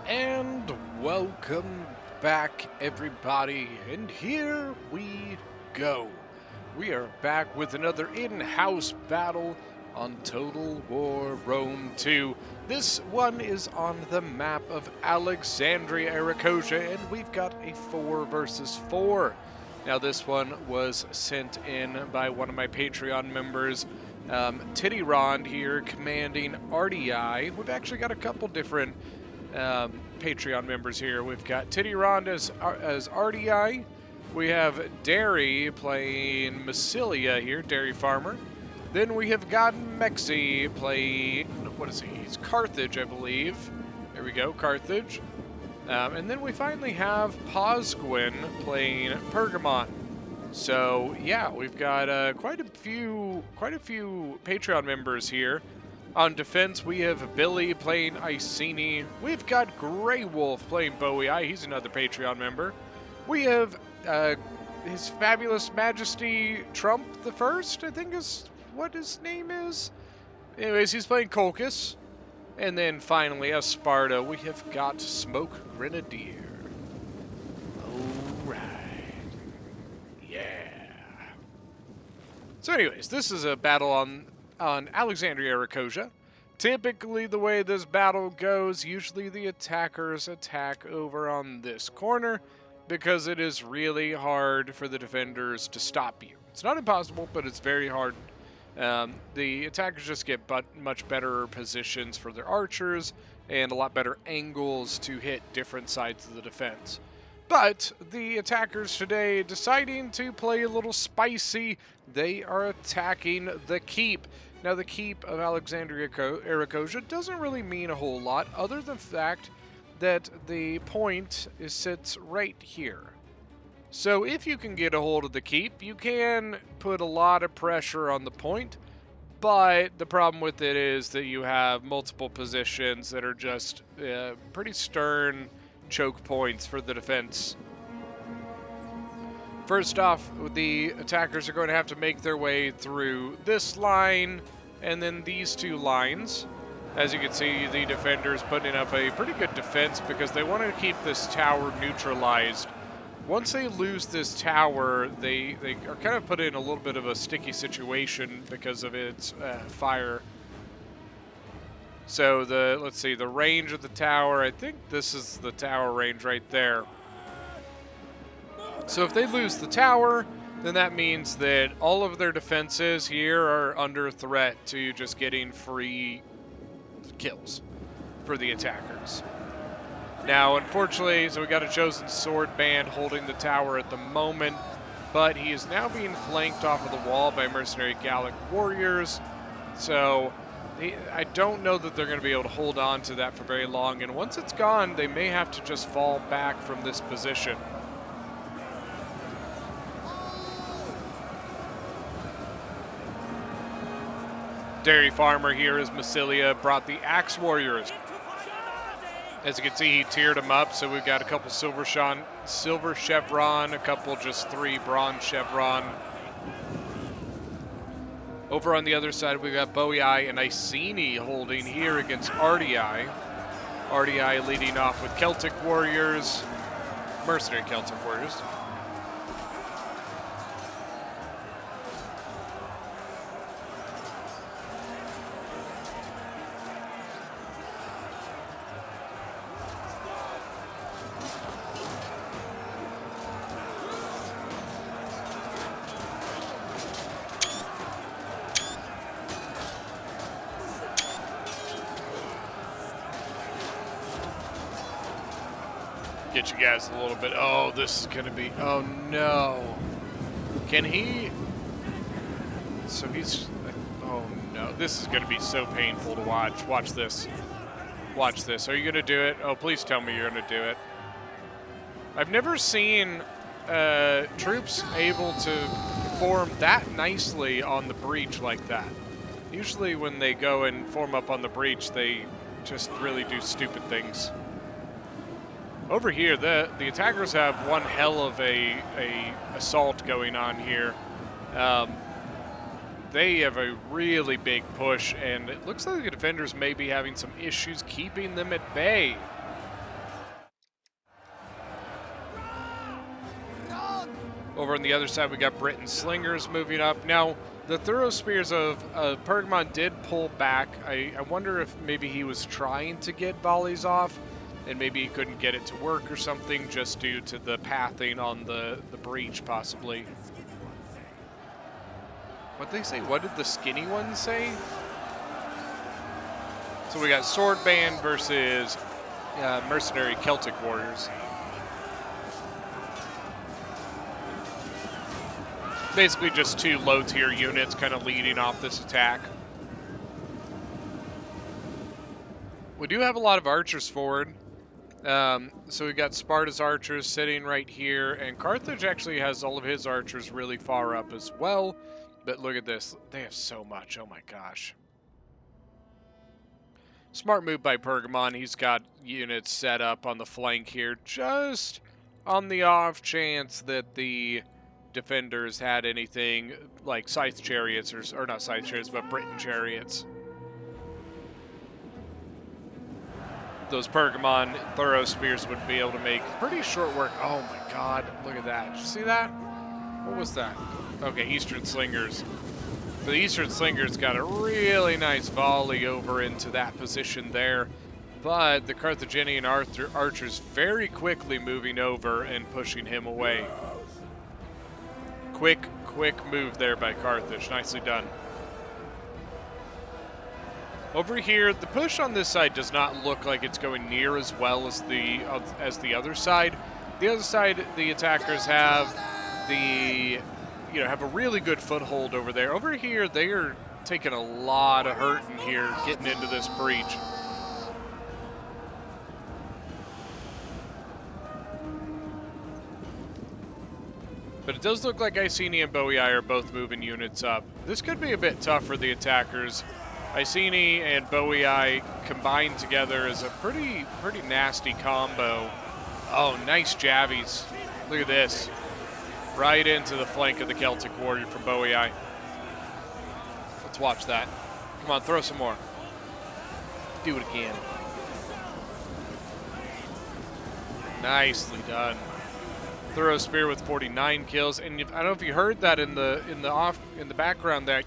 And welcome back, everybody. And here we go. We are back with another in-house battle on Total War Rome 2. This one is on the map of Alexandria, Aracosia, and we've got a 4 versus 4. Now, this one was sent in by one of my Patreon members, Titty Rond here, commanding RDI. We've actually got a couple different Patreon members here. We've got Titty Rond as RDI. We have Derry playing Massilia here, Dairy Farmer. Then we have got Mexi playing, what is he? He's Carthage, I believe. There we go, Carthage. And then we finally have Posgwin playing Pergamon. So yeah, we've got quite a few Patreon members here. On defense, we have Billy playing Iceni. We've got Grey Wolf playing Bowie. He's another Patreon member. We have His Fabulous Majesty Trump the First, I think is what his name is. Anyways, he's playing Colchis. And then finally, as Sparta, we have got Smoke Grenadier. Alright. Yeah. So anyways, this is a battle on Alexandria, Aracosia. Typically, the way this battle goes, usually the attackers attack over on this corner because it is really hard for the defenders to stop you. It's not impossible, but it's very hard. The attackers just get much better positions for their archers and a lot better angles to hit different sides of the defense. But the attackers today, deciding to play a little spicy, they are attacking the keep. Now, the keep of Alexandria Aracosia doesn't really mean a whole lot, other than the fact that the point sits right here. So if you can get a hold of the keep, you can put a lot of pressure on the point, but the problem with it is that you have multiple positions that are just pretty stern choke points for the defense. First off, the attackers are going to have to make their way through this line and then these two lines. As you can see, the defenders putting up a pretty good defense because they want to keep this tower neutralized. Once they lose this tower, they are kind of put in a little bit of a sticky situation because of its fire. So let's see, the range of the tower, I think this is the tower range right there. So if they lose the tower, then that means that all of their defenses here are under threat to just getting free kills for the attackers. Now, unfortunately, so we got a chosen sword band holding the tower at the moment, but he is now being flanked off of the wall by mercenary Gallic warriors. So I don't know that they're going to be able to hold on to that for very long, and once it's gone, they may have to just fall back from this position. Dairy Farmer here as Massilia brought the Axe Warriors. As you can see, he tiered them up, so we've got a couple silver chevron, a couple just 3 bronze chevron. Over on the other side, we've got Bowie and Iceni holding here against RDI. RDI leading off with Celtic warriors, mercenary Celtic warriors. Get you guys a little bit. Oh, this is going to be... Oh, no. Can he... So he's... Oh, no. This is going to be so painful to watch. Watch this. Watch this. Are you going to do it? Oh, please tell me you're going to do it. I've never seen troops able to form that nicely on the breach like that. Usually when they go and form up on the breach, they just really do stupid things. Over here, the attackers have one hell of a assault going on here. They have a really big push, and it looks like the defenders may be having some issues keeping them at bay. Over on the other side, we got Britain Slingers moving up. Now, the Thorough Spears of Pergamon did pull back. I wonder if maybe he was trying to get volleys off, and maybe he couldn't get it to work or something just due to the pathing on the breach, possibly. What'd they say? What did the skinny one say? So we got Sword Band versus Mercenary Celtic Warriors. Basically just two low-tier units kind of leading off this attack. We do have a lot of archers forward. So we got Sparta's archers sitting right here, and Carthage actually has all of his archers really far up as well. But look at this. They have so much. Oh my gosh. Smart move by Pergamon. He's got units set up on the flank here just on the off chance that the defenders had anything like scythe chariots, or not scythe chariots, but Britain chariots. Those Pergamon Thorough Spears would be able to make pretty short work. Oh my god, look at that. Did you see that? What was that? Okay, Eastern Slingers. The Eastern Slingers got a really nice volley over into that position there, but the Carthaginian archers very quickly moving over and pushing him away. Quick move there by Carthage. Nicely done. Over here, the push on this side does not look like it's going near as well as the other side. The other side, the attackers have have a really good foothold over there. Over here, they are taking a lot of hurt in here, getting into this breach. But it does look like Iceni and Boii are both moving units up. This could be a bit tough for the attackers. Iceni and Boii combined together is a pretty nasty combo. Oh, nice jabbies. Look at this. Right into the flank of the Celtic Warrior from Boii. Let's watch that. Come on, throw some more. Do it again. Nicely done. Thorough Spear with 49 kills, and I don't know if you heard that in the background there.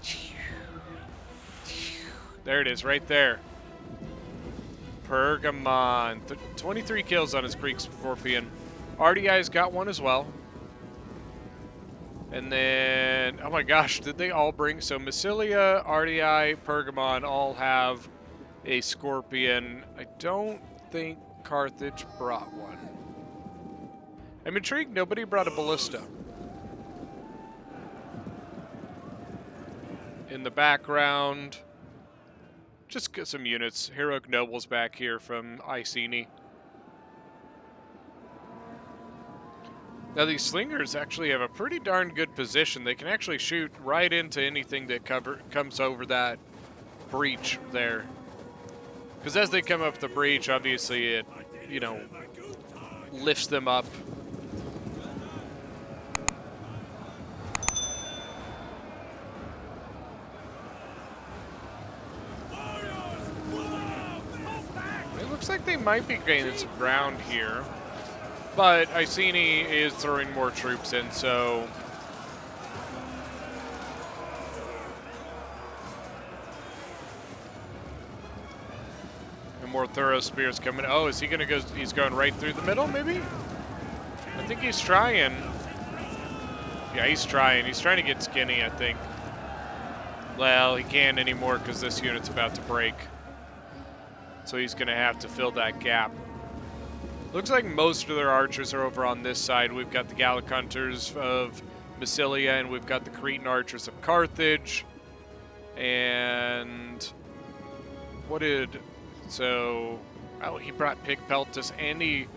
There it is, right there. Pergamon, 23 kills on his Greek Scorpion. RDI's got one as well. And then, oh my gosh, did they all bring? So Massilia, RDI, Pergamon all have a Scorpion. I don't think Carthage brought one. I'm intrigued nobody brought a Ballista. In the background, just get some units. Heroic Nobles back here from Iceni. Now these slingers actually have a pretty darn good position. They can actually shoot right into anything that comes over that breach there. Because as they come up the breach, obviously it, lifts them up. It looks like they might be gaining some ground here. But Iceni is throwing more troops in, so and more Thorough Spears coming. Oh, is he gonna go? He's going right through the middle, maybe? I think he's trying. Yeah, he's trying. He's trying to get skinny, I think. Well, he can't anymore because this unit's about to break. So he's gonna have to fill that gap. Looks like most of their archers are over on this side. We've got the Gallic Hunters of Massilia, and we've got the Cretan Archers of Carthage. And he brought Picpeltus, and he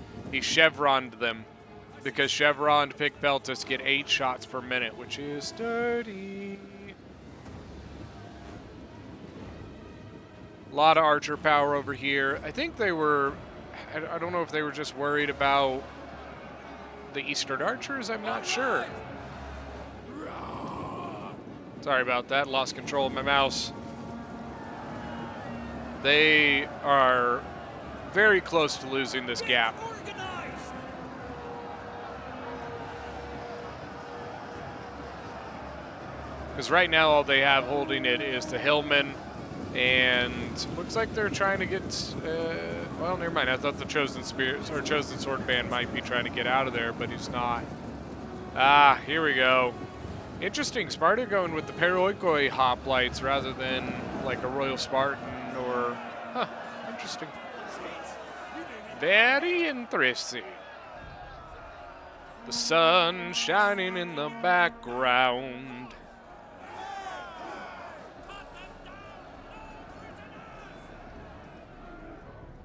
chevroned them, because chevroned Picpeltus get 8 shots per minute, which is dirty. A lot of archer power over here. I think they were, I don't know if they were just worried about the Eastern Archers. I'm not sure. Sorry about that. Lost control of my mouse. They are very close to losing this gap. Because right now all they have holding it is the Hillman, and looks like they're trying to get, well, never mind. I thought the Chosen Spirit, or Chosen Sword Band might be trying to get out of there, but he's not. Ah, here we go. Interesting, Sparta going with the Paroikoi hoplites rather than like a Royal Spartan or, huh, interesting. Very interesting. The sun shining in the background.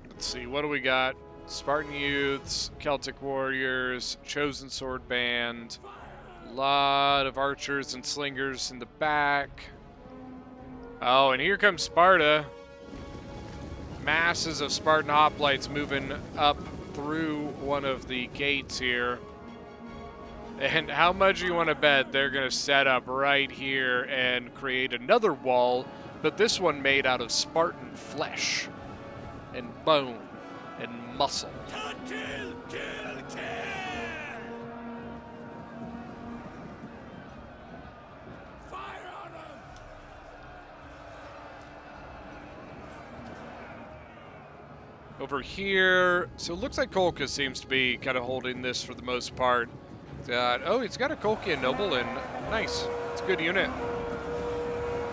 Let's see, what do we got? Spartan Youths, Celtic Warriors, Chosen Sword Band, a lot of archers and slingers in the back. Oh, and here comes Sparta. Masses of Spartan hoplites moving up through one of the gates here. And how much you want to bet they're going to set up right here and create another wall, but this one made out of Spartan flesh and bone and muscle. Over here, so it looks like Kolka seems to be kind of holding this for the most part. Oh, he's got a Kolkian Noble in. Nice. It's a good unit.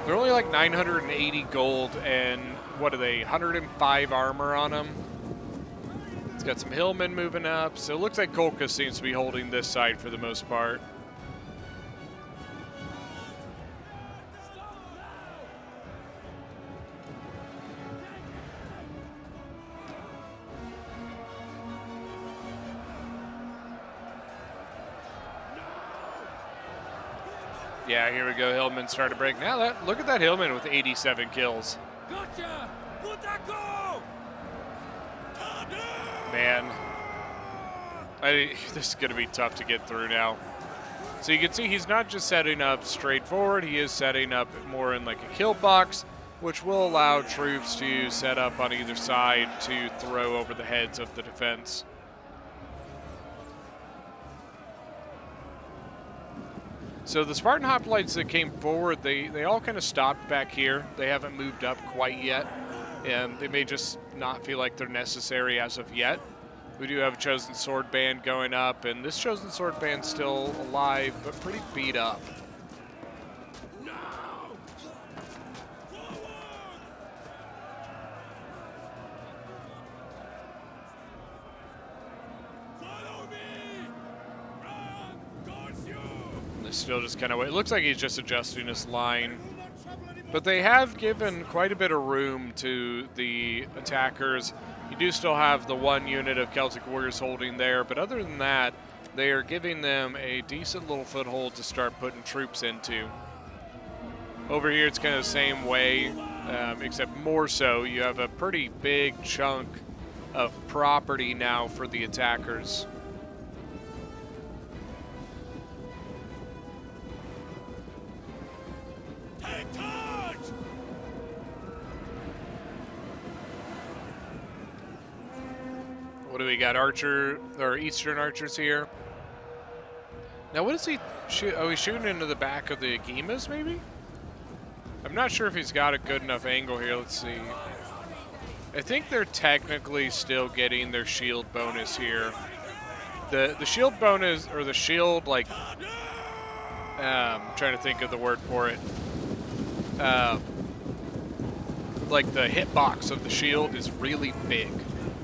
They're only like 980 gold and what are they, 105 armor on them. It's got some Hillmen moving up, so it looks like Kolka seems to be holding this side for the most part. Yeah, here we go. Hillman started to break. Now look at that Hillman with 87 kills. Gotcha! Man, this is going to be tough to get through now. So you can see he's not just setting up straightforward. He is setting up more in like a kill box, which will allow troops to set up on either side to throw over the heads of the defense. So the Spartan hoplites that came forward, they all kind of stopped back here. They haven't moved up quite yet, and they may just not feel like they're necessary as of yet. We do have a Chosen Sword Band going up, and this Chosen Sword Band's still alive, but pretty beat up. Still just kind of, it looks like he's just adjusting his line, but they have given quite a bit of room to the attackers. You do still have the one unit of Celtic Warriors holding there, but other than that, they are giving them a decent little foothold to start putting troops into. Over here, it's kind of the same way, except more so. You have a pretty big chunk of property now for the attackers. What do we got? Archer, or Eastern archers here. Now, what is he shoot? Oh, he's shooting into the back of the Agimas, maybe? I'm not sure if he's got a good enough angle here. Let's see. I think they're technically still getting their shield bonus here. The shield bonus, or the shield, like, I'm trying to think of the word for it. Like the hitbox of the shield is really big.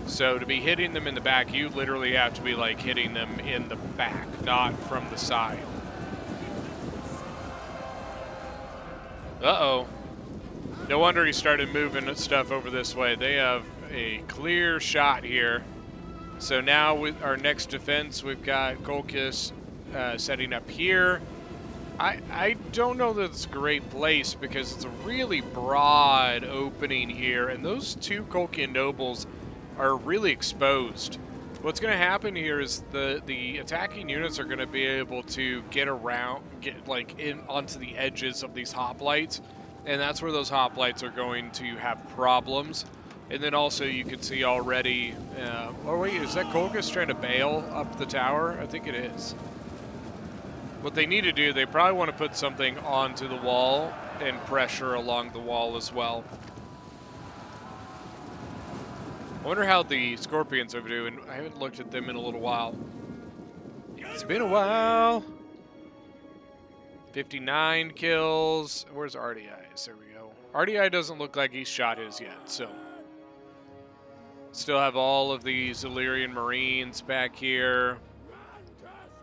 So to be hitting them in the back, you literally have to be like hitting them in the back, not from the side. Uh-oh. No wonder he started moving stuff over this way. They have a clear shot here. So now with our next defense, we've got Kolkis setting up here. I don't know that it's a great place because it's a really broad opening here, and those two Kolkian nobles are really exposed. What's going to happen here is the attacking units are going to be able to get around, get like in onto the edges of these hoplites, and that's where those hoplites are going to have problems. And then also you can see already, oh wait, is that Kolkis trying to bail up the tower? I think it is. What they need to do, they probably want to put something onto the wall and pressure along the wall as well. I wonder how the Scorpions are doing. I haven't looked at them in a little while. It's been a while. 59 kills. Where's RDI? There we go. RDI doesn't look like he's shot his yet, so. Still have all of these Illyrian Marines back here.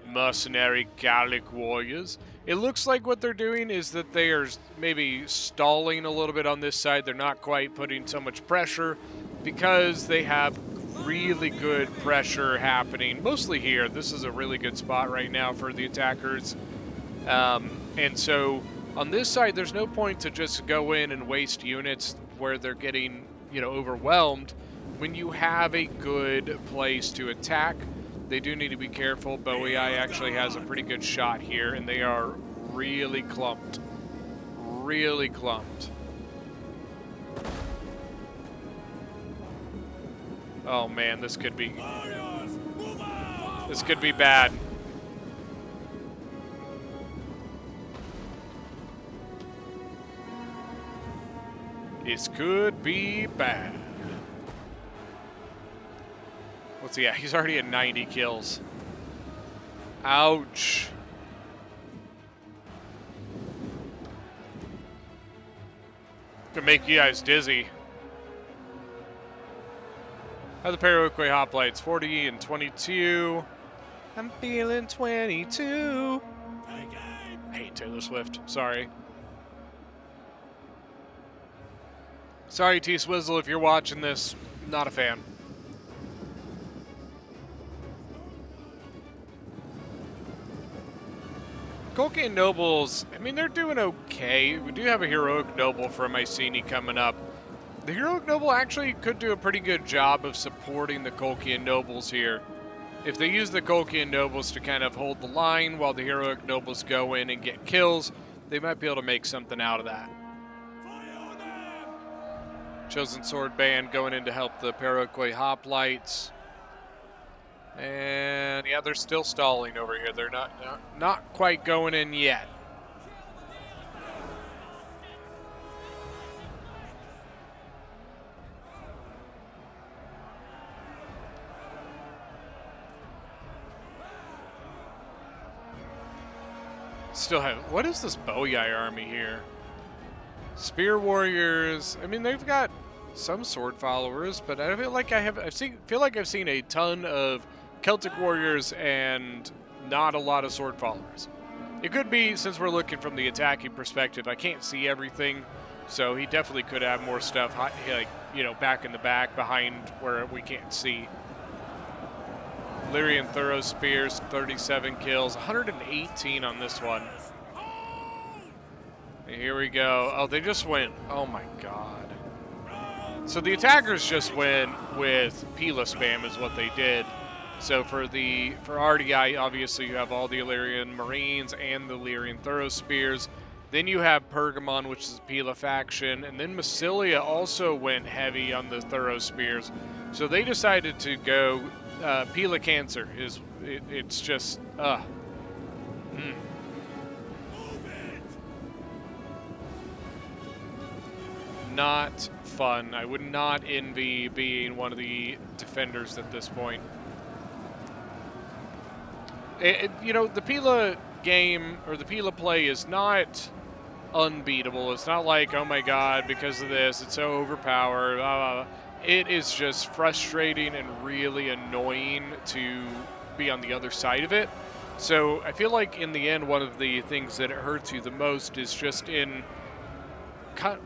Mercenary Gallic warriors. It looks like what they're doing is that they are maybe stalling a little bit on this side. They're not quite putting so much pressure because they have really good pressure happening, mostly here. This is a really good spot right now for the attackers. And so on this side, there's no point to just go in and waste units where they're getting, overwhelmed. When you have a good place to attack, they do need to be careful. Bowie actually has a pretty good shot here, and they are really clumped. Really clumped. Oh man, this could be bad. This could be bad. What's he at? He's already at 90 kills. Ouch. Could make you guys dizzy. How the Paraguay hoplites? 40 and 22. I'm feeling 22. I hate Taylor Swift. Sorry. Sorry, T-Swizzle, if you're watching this. Not a fan. Colchian Nobles, I mean, they're doing okay. We do have a Heroic Noble from Iceni coming up. The Heroic Noble actually could do a pretty good job of supporting the Colchian Nobles here. If they use the Colchian Nobles to kind of hold the line while the Heroic Nobles go in and get kills, they might be able to make something out of that. Chosen Sword Band going in to help the Paraguay Hoplites. And yeah, they're still stalling over here. They're not quite going in yet. Still have, what is this Bowie army here? Spear warriors. I mean, they've got some sword followers, but I feel like I've seen a ton of Celtic warriors and not a lot of sword followers. It could be, since we're looking from the attacking perspective, I can't see everything, so he definitely could have more stuff, like, back in the back, behind where we can't see. Illyrian Thorough Spears, 37 kills, 118 on this one. Here we go. Oh, they just went. Oh my god. So the attackers just went with Pila spam is what they did. So for RDI, obviously you have all the Illyrian Marines and the Illyrian Thorough Spears. Then you have Pergamon, which is the Pila faction, and then Massilia also went heavy on the Thorough Spears. So they decided to go Pila Cancer. It's just not fun. I would not envy being one of the defenders at this point. The Pila game, or the Pila play, is not unbeatable. It's not like, oh my god, because of this, it's so overpowered, blah, blah, blah. It is just frustrating and really annoying to be on the other side of it. So I feel like in the end, one of the things that it hurts you the most is just in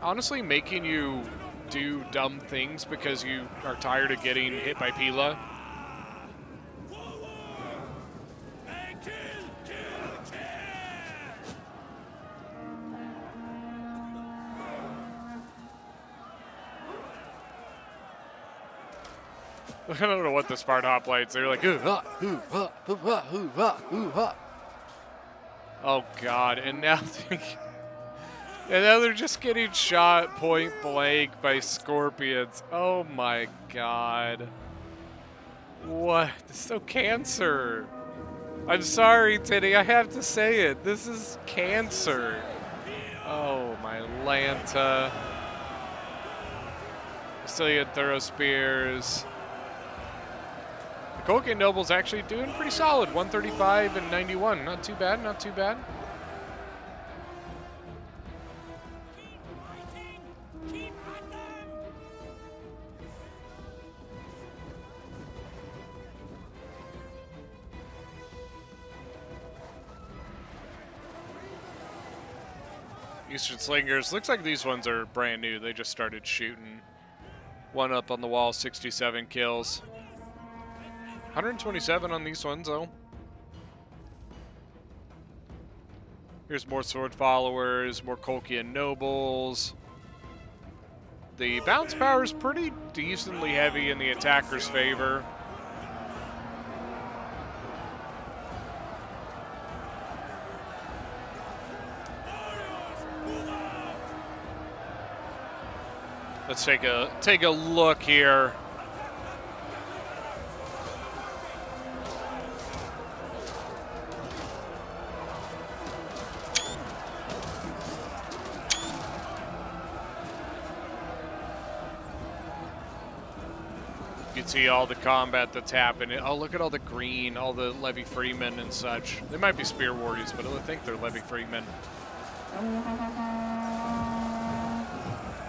honestly making you do dumb things because you are tired of getting hit by Pila. I don't know what the Spartan hoplites. They're like, oh god! And now they're just getting shot point blank by scorpions. Oh my god! What? This is so cancer. I'm sorry, Titty. I have to say it. This is cancer. Oh, my Lanta. Sicilian Thorough Spears. The Colgate Noble's actually doing pretty solid. 135 and 91. Not too bad, not too bad. Eastern Slingers. Looks like these ones are brand new. They just started shooting. One up on the wall, 67 kills. 127 on these ones, though. Here's more Sword Followers, more Colchian Nobles. The bounce power is pretty decently heavy in the attacker's favor. Let's take a look here. You can see all the combat that's happening. Oh, look at all the green, all the Levy Freemen and such. They might be Spear Warriors, but I think they're Levy Freemen.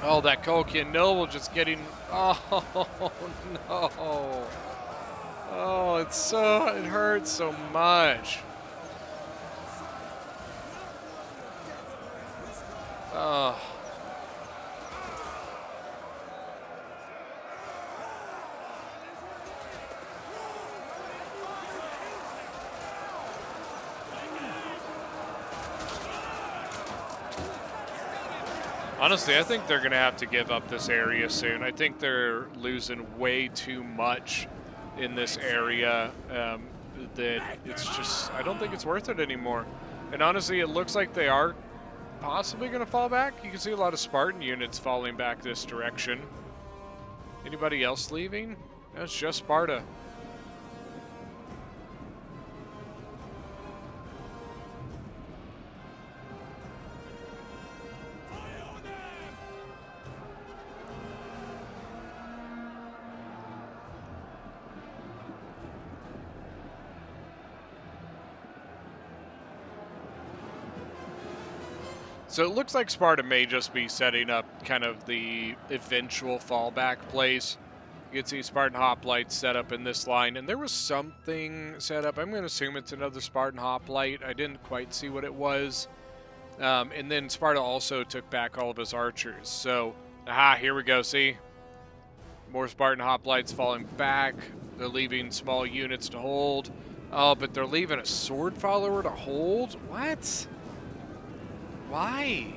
Oh, that Colchian Noble just getting... Oh, no. Oh, it hurts so much. Oh. Honestly, I think they're going to have to give up this area soon. I think they're losing way too much in this area that it's just, I don't think it's worth it anymore. And honestly, it looks like they are possibly going to fall back. You can see a lot of Spartan units falling back this direction. Anybody else leaving? No, it's just Sparta. So it looks like Sparta may just be setting up kind of the eventual fallback place. You can see Spartan Hoplites set up in this line, and there was something set up. I'm going to assume it's another Spartan Hoplite. I didn't quite see what it was. And then Sparta also took back all of his archers. So, here we go, see? More Spartan Hoplites falling back. They're leaving small units to hold. Oh, but they're leaving a Sword Follower to hold? What? Why?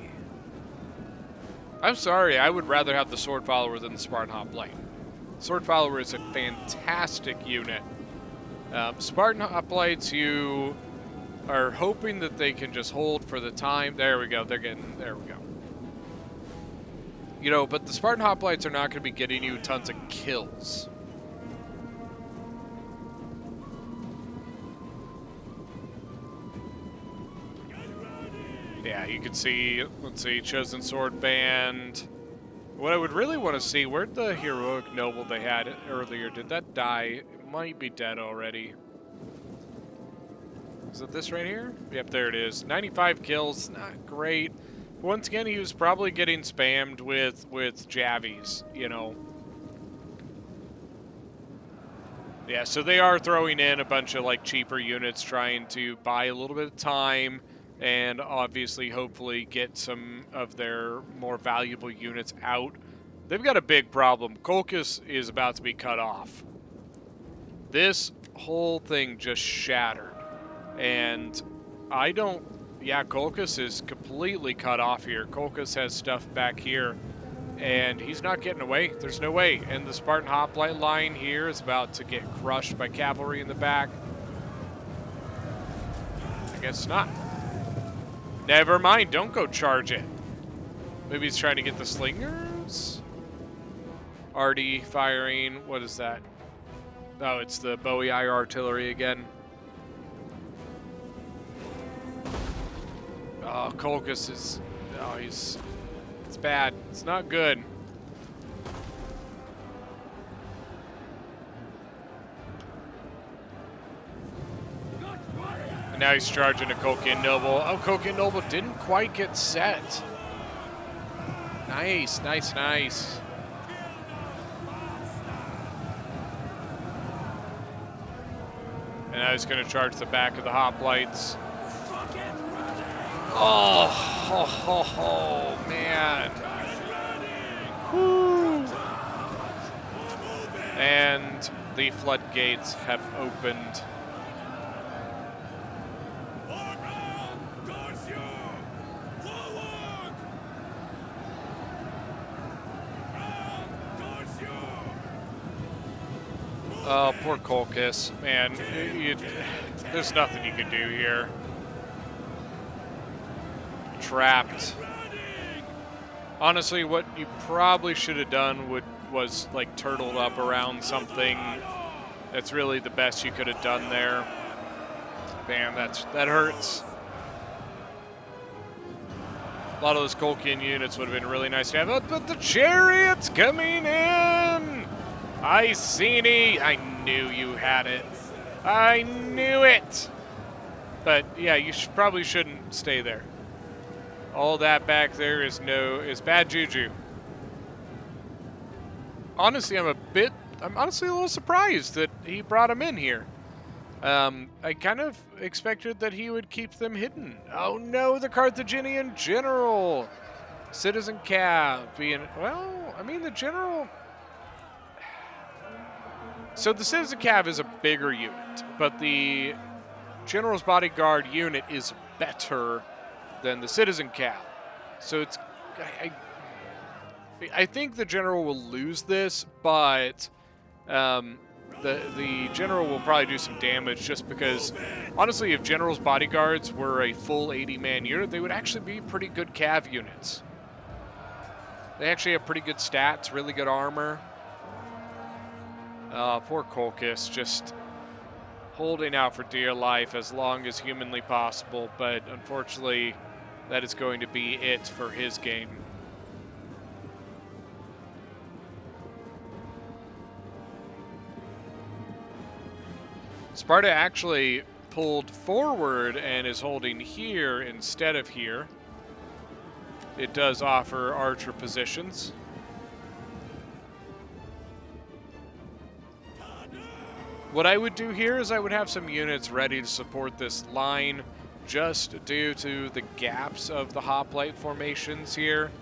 I'm sorry, I would rather have the Sword Follower than the Spartan Hoplite. Sword Follower is a fantastic unit. Spartan Hoplites, you are hoping that they can just hold for the time. There we go, there we go. You know, but the Spartan Hoplites are not going to be getting you tons of kills. Yeah, you can see, let's see, Chosen Sword Band. What I would really want to see, where'd the Heroic Noble they had earlier? Did that die? It might be dead already. Is it this right here? Yep, there it is. 95 kills, not great. Once again, he was probably getting spammed with Javies, you know. Yeah, so they are throwing in a bunch of, like, cheaper units, trying to buy a little bit of time, and obviously, hopefully, get some of their more valuable units out. They've got a big problem. Colchis is about to be cut off. This whole thing just shattered. And I don't... Yeah, Colchis is completely cut off here. Colchis has stuff back here, and he's not getting away. There's no way. And the Spartan Hoplite line here is about to get crushed by cavalry in the back. I guess not. Never mind, don't go charge it. Maybe he's trying to get the slingers? Arty firing, what is that? Oh, it's the Bowie Eye artillery again. Oh, Colchis is... Oh, he's... It's bad. It's not good. And now he's charging a Colchian Noble. Oh, Colchian Noble didn't quite get set. Nice, nice, nice. And now he's going to charge the back of the hoplites. Oh, man. Woo. And the floodgates have opened. Oh, poor Colchis. Man, there's nothing you can do here. Trapped. Honestly, what you probably should have done was like turtled up around something. That's really the best you could have done there. Man, that hurts. A lot of those Colchian units would have been really nice to have, but the Chariot's coming in! Iceni, I knew you had it. I knew it! But yeah, you probably shouldn't stay there. All that back there is bad juju. Honestly, I'm honestly a little surprised that he brought him in here. I kind of expected that he would keep them hidden. Oh no, the Carthaginian general! Citizen Cav being, well, I mean the general... So the Citizen Cav is a bigger unit, but the General's Bodyguard unit is better than the Citizen Cav. So it's, I think the General will lose this, but the General will probably do some damage just because, honestly, if General's Bodyguards were a full 80-man unit, they would actually be pretty good Cav units. They actually have pretty good stats, really good armor. Poor Colchis, just holding out for dear life as long as humanly possible, but unfortunately, that is going to be it for his game. Sparta actually pulled forward and is holding here instead of here. It does offer archer positions. What I would do here is I would have some units ready to support this line just due to the gaps of the hoplite formations here.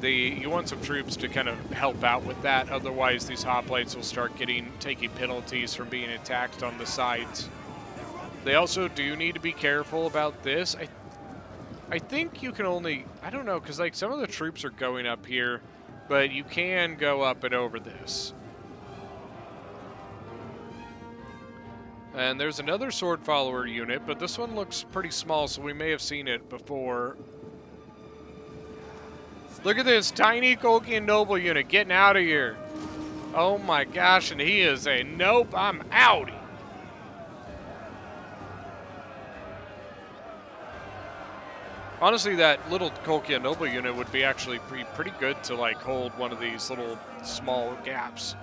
You want some troops to kind of help out with that, otherwise these hoplites will start taking penalties from being attacked on the sides. They also do need to be careful about this. I think you can only, I don't know, because like some of the troops are going up here, but you can go up and over this. And there's another sword follower unit, but this one looks pretty small, so we may have seen it before. Look at this tiny Colchian Noble unit getting out of here. Oh my gosh, and he is a nope, I'm outie. Honestly, that little Colchian Noble unit would be actually pretty good to like hold one of these little small gaps.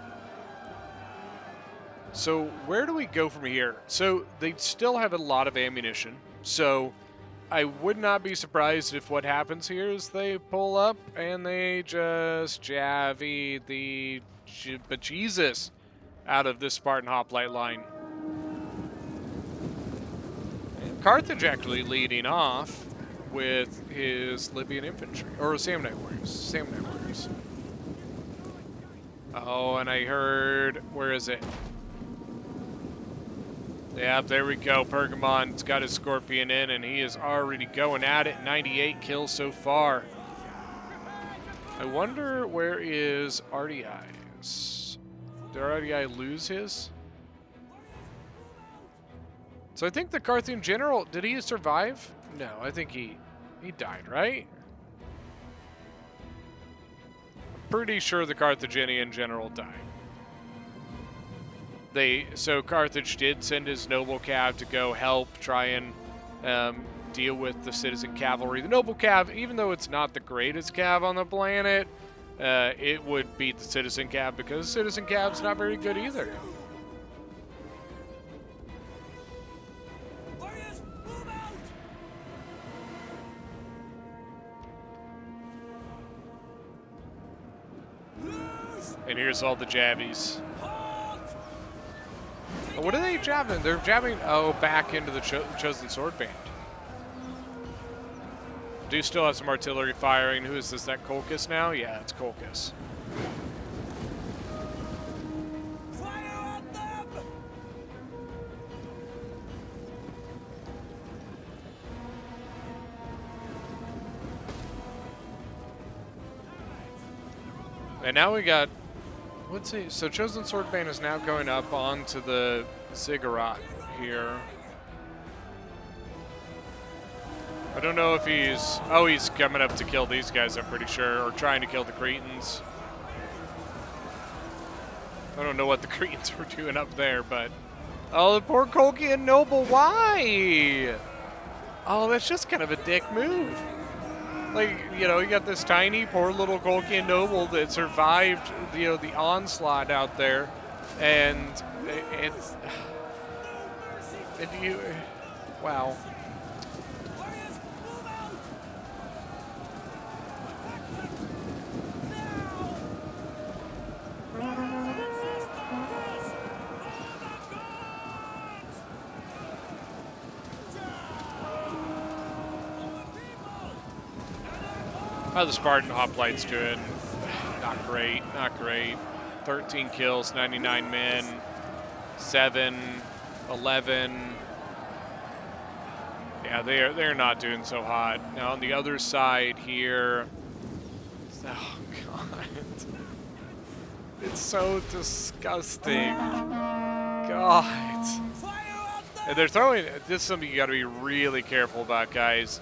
So where do we go from here? So they still have a lot of ammunition. So I would not be surprised if what happens here is they pull up and they just javvy the bejesus out of this Spartan hoplite line. And Carthage actually leading off with his Libyan infantry, or Samnite warriors. Oh, and I heard, where is it? Yeah, there we go. Pergamon's got his Scorpion in, and he is already going at it. 98 kills so far. I wonder where is RDI's? Did RDI lose his? So I think the Carthaginian general, did he survive? No, I think he died, right? I'm pretty sure the Carthaginian general died. So Carthage did send his noble cav to go help try and deal with the citizen cavalry. The noble cav, even though it's not the greatest cav on the planet, it would beat the citizen cav because citizen cav's not very good either. And here's all the jabbies. Oh, what are they jabbing? They're jabbing, oh, back into the Chosen Sword Band. Do still have some artillery firing. Who is this? That Colchis now? Yeah, it's Colchis. Fire at them! And now we got, let's see, so Chosen Swordband is now going up onto the Ziggurat here. I don't know if he's, oh, he's coming up to kill these guys, I'm pretty sure, or trying to kill the Cretans. I don't know what the Cretans were doing up there, but, oh, the poor Colchian noble, why? Oh, that's just kind of a dick move. Like, you know, you got this tiny, poor little Colchian noble that survived, you know, the onslaught out there, and you, wow. How the Spartan Hoplites doing? Not great, not great. 13 kills, 99 men, 7, 11. Yeah, they're not doing so hot. Now on the other side here, oh god, it's so disgusting. God, and they're throwing. This is something you got to be really careful about, guys.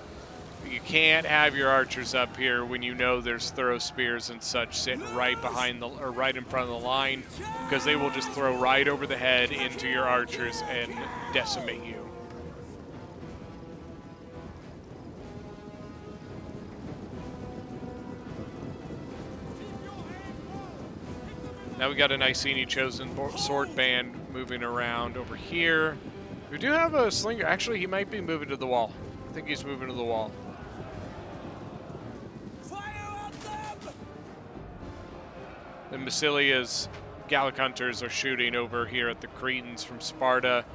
You can't have your archers up here when you know there's throw spears and such sitting right behind the, or right in front of the line, because they will just throw right over the head into your archers and decimate you. Now we got an Iceni Chosen Sword Band moving around over here. We do have a slinger. Actually, he might be moving to the wall. I think he's moving to the wall. And Massilia's Gallic Hunters are shooting over here at the Cretans from Sparta.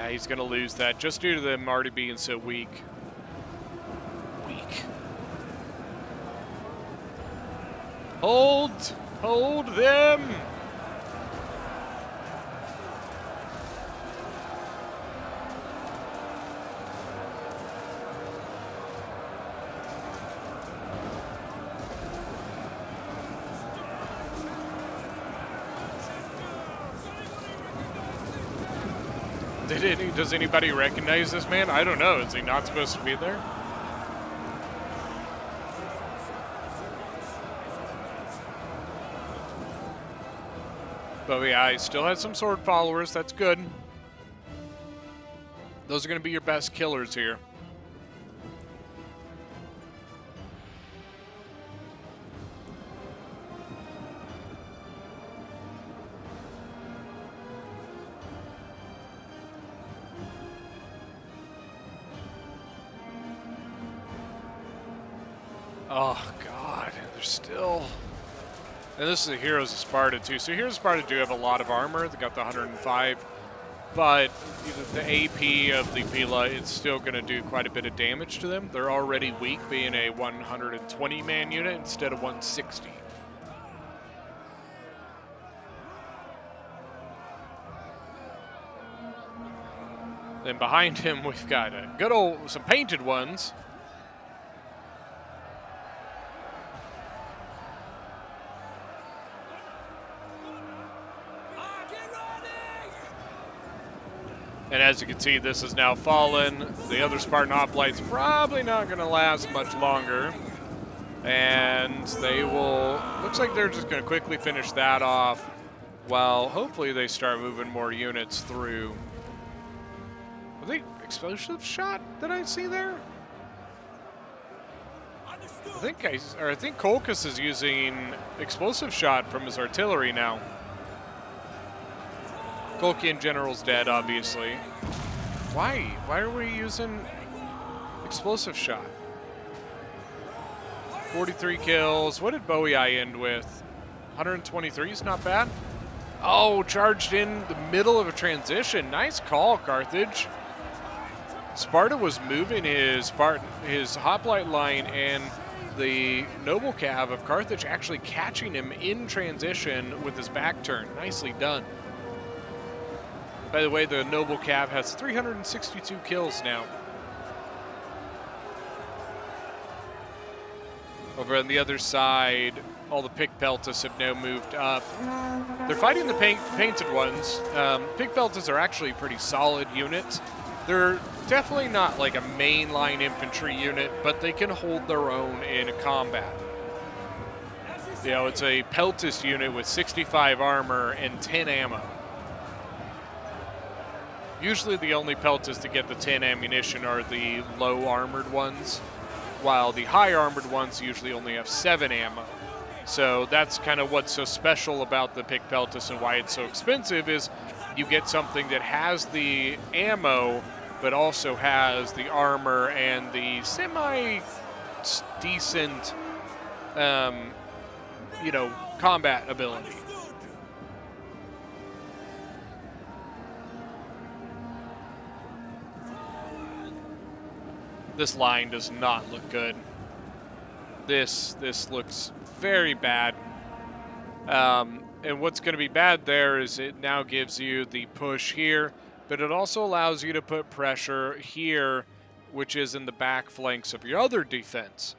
He's going to lose that just due to them already being so weak. Hold them! Does anybody recognize this man? I don't know. Is he not supposed to be there? But yeah, he still has some sword followers. That's good. Those are going to be your best killers here. Oh, God. They're still... And this is the Heroes of Sparta, too. So Heroes of Sparta do have a lot of armor. They got the 105. But the AP of the Pila, it's still going to do quite a bit of damage to them. They're already weak, being a 120-man unit instead of 160. Then behind him, we've got a good old, some painted ones. And as you can see, this has now fallen. The other Spartan Hoplites probably not going to last much longer. And they will, looks like they're just going to quickly finish that off while hopefully they start moving more units through. Were they explosive shot that I see there? I think Kolkus is using explosive shot from his artillery now. Kolkian General's dead, obviously. Why? Why are we using explosive shot? 43 kills. What did Bowie I end with? 123 is not bad. Oh, charged in the middle of a transition. Nice call, Carthage. Sparta was moving his hoplite line, and the Noble Cav of Carthage actually catching him in transition with his back turn. Nicely done. By the way, the Noble Cav has 362 kills now. Over on the other side, all the Pick Peltas have now moved up. They're fighting the painted ones. Pick Peltas are actually pretty solid units. They're definitely not like a mainline infantry unit, but they can hold their own in combat. You know, it's a Peltas unit with 65 armor and 10 ammo. Usually the only Peltas to get the 10 ammunition are the low armored ones, while the high armored ones usually only have 7 ammo. So that's kind of what's so special about the Pick Peltas and why it's so expensive is you get something that has the ammo but also has the armor and the semi-decent, combat ability. This line does not look good. This looks very bad. And what's going to be bad there is it now gives you the push here, but it also allows you to put pressure here, which is in the back flanks of your other defense.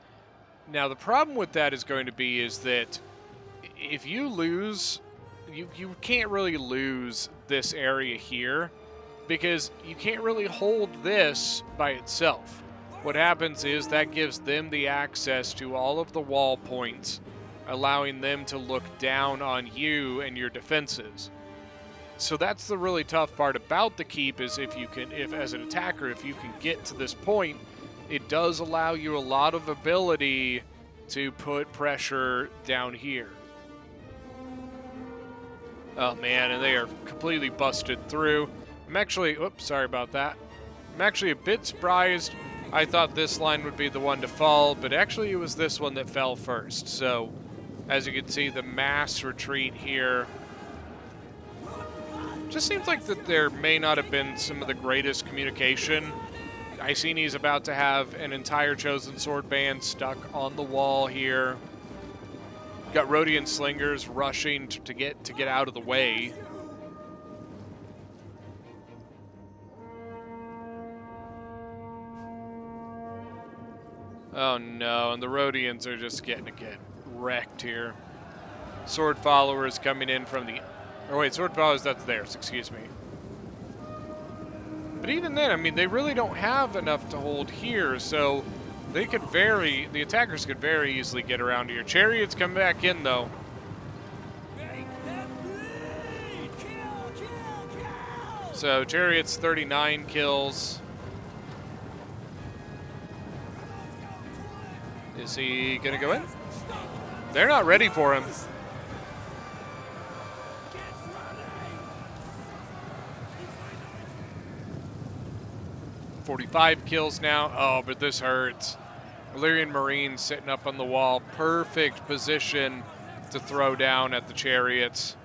Now, the problem with that is going to be is that if you lose, you can't really lose this area here because you can't really hold this by itself. What happens is that gives them the access to all of the wall points, allowing them to look down on you and your defenses. So that's the really tough part about the keep is if as an attacker, if you can get to this point, it does allow you a lot of ability to put pressure down here. Oh man, and they are completely busted through. Sorry about that. I'm actually a bit surprised. I thought this line would be the one to fall, but actually it was this one that fell first. So, as you can see, the mass retreat here. Just seems like that there may not have been some of the greatest communication. Icini's about to have an entire Chosen Sword band stuck on the wall here. Got Rhodian slingers rushing to get out of the way. Oh no, and the Rhodians are just getting to get wrecked here. Sword followers coming in from the... Sword followers, that's theirs, excuse me. But even then, I mean, they really don't have enough to hold here, so the attackers could very easily get around here. Chariots come back in, though. So, Chariots, 39 kills. Is he going to go in? They're not ready for him. .45 kills now. Oh, but this hurts. Illyrian Marines sitting up on the wall. Perfect position to throw down at the chariots.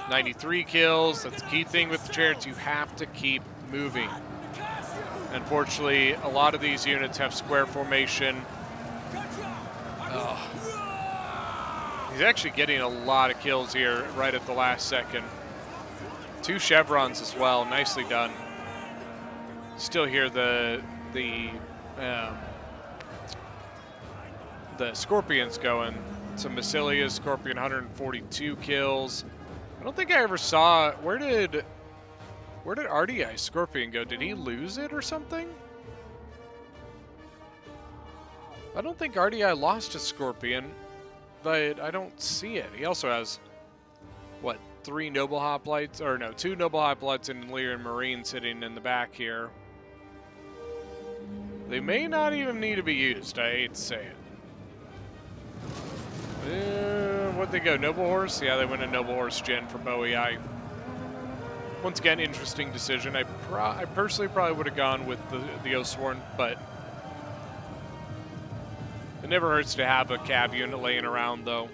93 kills. That's the key thing with the chariots. You have to keep moving. Unfortunately, a lot of these units have square formation. Oh. He's actually getting a lot of kills here right at the last second. 2 chevrons as well. Nicely done. Still hear the Scorpions going. Some Massilia Scorpion, 142 kills. I don't think I ever saw... Where did RDI Scorpion go? Did he lose it or something? I don't think RDI lost a Scorpion, but I don't see it. He also has, what, 3 Noble Hoplites? Or no, 2 Noble Hoplites and Illyrian Marine sitting in the back here. They may not even need to be used, I hate to say it. What'd they go? Noble Horse? Yeah, they went a Noble Horse gen for OEI. Once again, interesting decision. I personally probably would have gone with the Oathsworn, but it never hurts to have a cab unit laying around, though.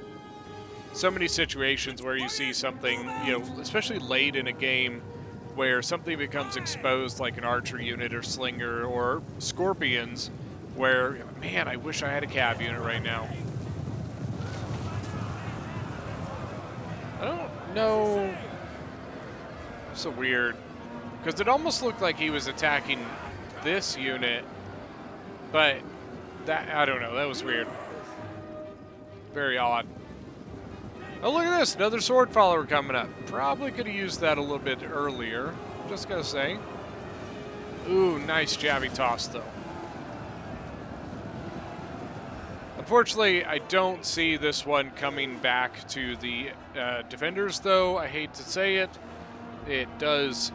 So many situations where you see something, especially late in a game, where something becomes exposed, like an archer unit or slinger or scorpions, where, man, I wish I had a cab unit right now. I don't know. So weird. Because it almost looked like he was attacking this unit, but I don't know. That was weird. Very odd. Oh, look at this. Another sword follower coming up. Probably could have used that a little bit earlier. Just gonna say. Ooh, nice jabby toss, though. Unfortunately, I don't see this one coming back to the defenders, though. I hate to say it. It does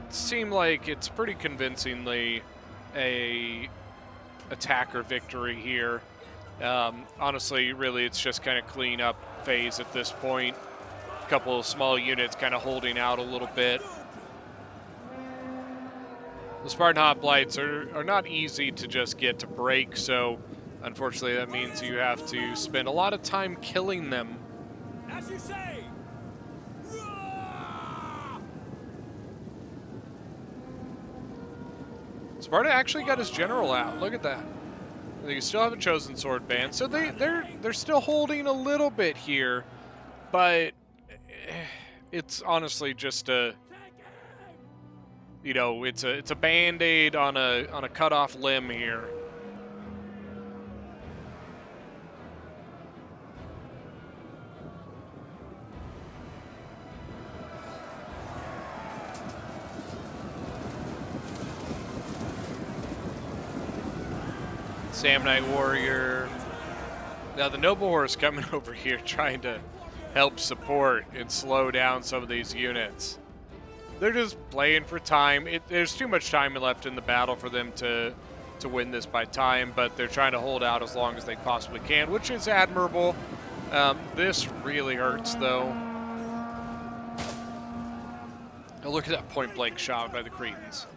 seem like it's pretty convincingly a attacker victory here. Honestly, really, it's just kind of clean up phase at this point. A couple of small units kind of holding out a little bit. The Spartan Hoplites are not easy to just get to break, so unfortunately that means you have to spend a lot of time killing them. As you say. Sparta actually got his general out. Look at that. They still have a chosen sword band, so they're still holding a little bit here, but it's honestly just a it's a band-aid on a cut off limb here. Sam Knight Warrior. Now the Noble Horse coming over here trying to help support and slow down some of these units. They're just playing for time. There's too much time left in the battle for them to win this by time, but they're trying to hold out as long as they possibly can, which is admirable. This really hurts, though. Oh, look at that point-blank shot by the Cretans.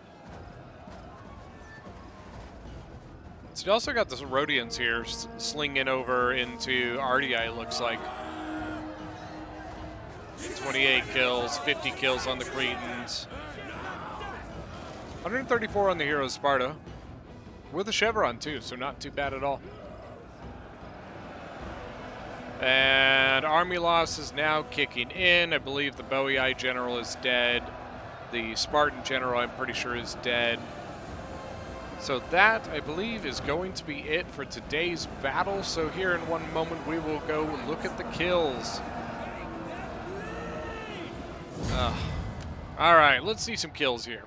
So you also got the Rhodians here slinging over into RDI, it looks like. 28 kills, 50 kills on the Cretans. 134 on the hero of Sparta. With a Chevron, too, so not too bad at all. And army loss is now kicking in. I believe the Boii general is dead. The Spartan general, I'm pretty sure, is dead. So that, I believe, is going to be it for today's battle. So here in one moment, we will go look at the kills. All right, let's see some kills here.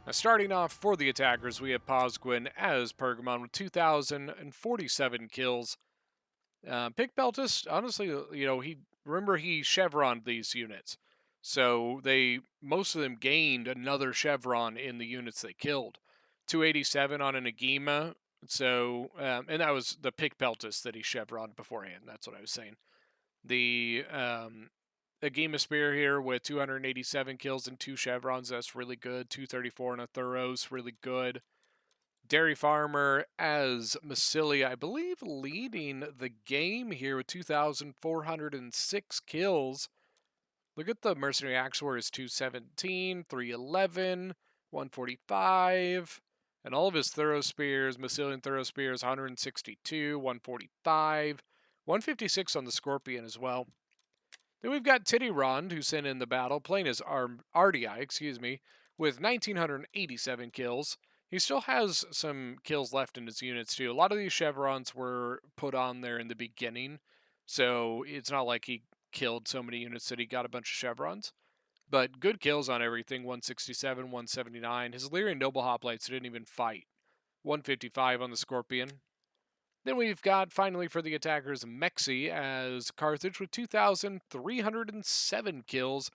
Now, starting off for the attackers, we have Posgwin as Pergamon with 2,047 kills. Picbeltis, honestly, he chevroned these units. So most of them gained another chevron in the units they killed. 287 on an Agema. So, and that was the Picbeltis that he chevroned beforehand. That's what I was saying. The Agema Spear here with 287 kills and 2 chevrons. That's really good. 234 on a Thuros. Really good. Dairy Farmer as Massilia, I believe, leading the game here with 2,406 kills. Look at the Mercenary Axe Warriors, 217, 311, 145. And all of his Thorough Spears, Massilian Thorough Spears, 162, 145, 156 on the Scorpion as well. Then we've got Tityrond, who's in the battle, playing as RDI, with 1,987 kills. He still has some kills left in his units, too. A lot of these chevrons were put on there in the beginning, so it's not like he killed so many units that he got a bunch of chevrons. But good kills on everything, 167, 179. His Illyrian Noble Hoplites didn't even fight. 155 on the Scorpion. Then we've got, finally, for the attackers, Mexi as Carthage with 2,307 kills.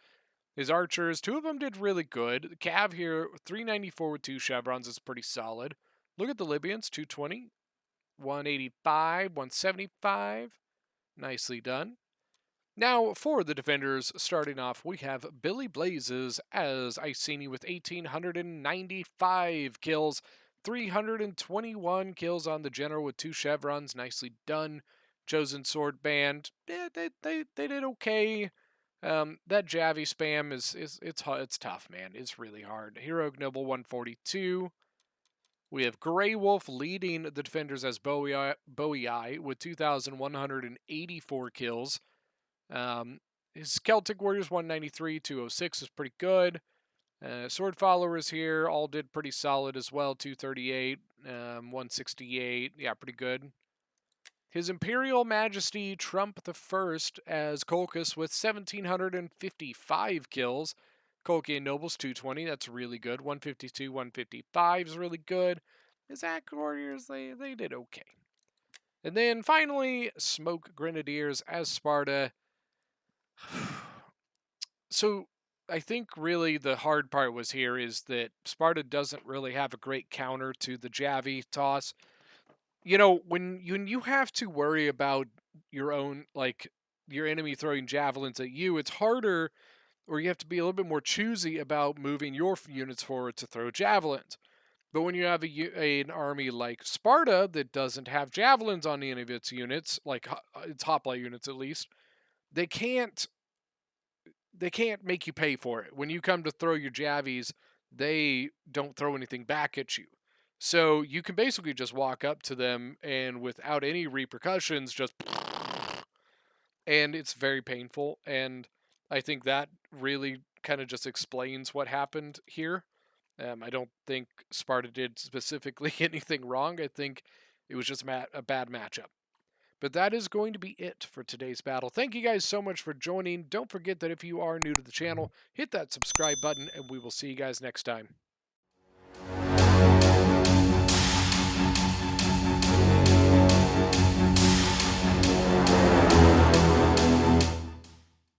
His archers, 2 of them did really good. The Cav here, 394 with 2 chevrons is pretty solid. Look at the Libyans, 220, 185, 175. Nicely done. Now, for the defenders, starting off, we have Billy Blazes as Iceni with 1,895 kills, 321 kills on the general with 2 chevrons. Nicely done. Chosen Sword Band, they did okay. That Javi spam it's tough, man. It's really hard. Heroic Noble 142. We have Grey Wolf leading the defenders as Bowie with 2,184 kills. His Celtic Warriors 193, 206 is pretty good. Sword Followers here all did pretty solid as well, 238, 168. Yeah, pretty good. His Imperial Majesty Trump the First as Colchis with 1,755 kills. Colchian Nobles 220, that's really good. 152, 155 is really good. His Act Warriors, they did okay. And then finally, Smoke Grenadiers as Sparta. So I think really the hard part was here is that Sparta doesn't really have a great counter to the Javi toss. You know, when you have to worry about your own, like, your enemy throwing javelins at you, it's harder, or you have to be a little bit more choosy about moving your units forward to throw javelins. But when you have an army like Sparta that doesn't have javelins on any of its units, like its hoplite units at least, they can't make you pay for it. When you come to throw your javies, they don't throw anything back at you. So you can basically just walk up to them and without any repercussions, just and it's very painful. And I think that really kind of just explains what happened here. I don't think Sparta did specifically anything wrong. I think it was just a bad matchup. But that is going to be it for today's battle. Thank you guys so much for joining. Don't forget that if you are new to the channel, hit that subscribe button, and we will see you guys next time.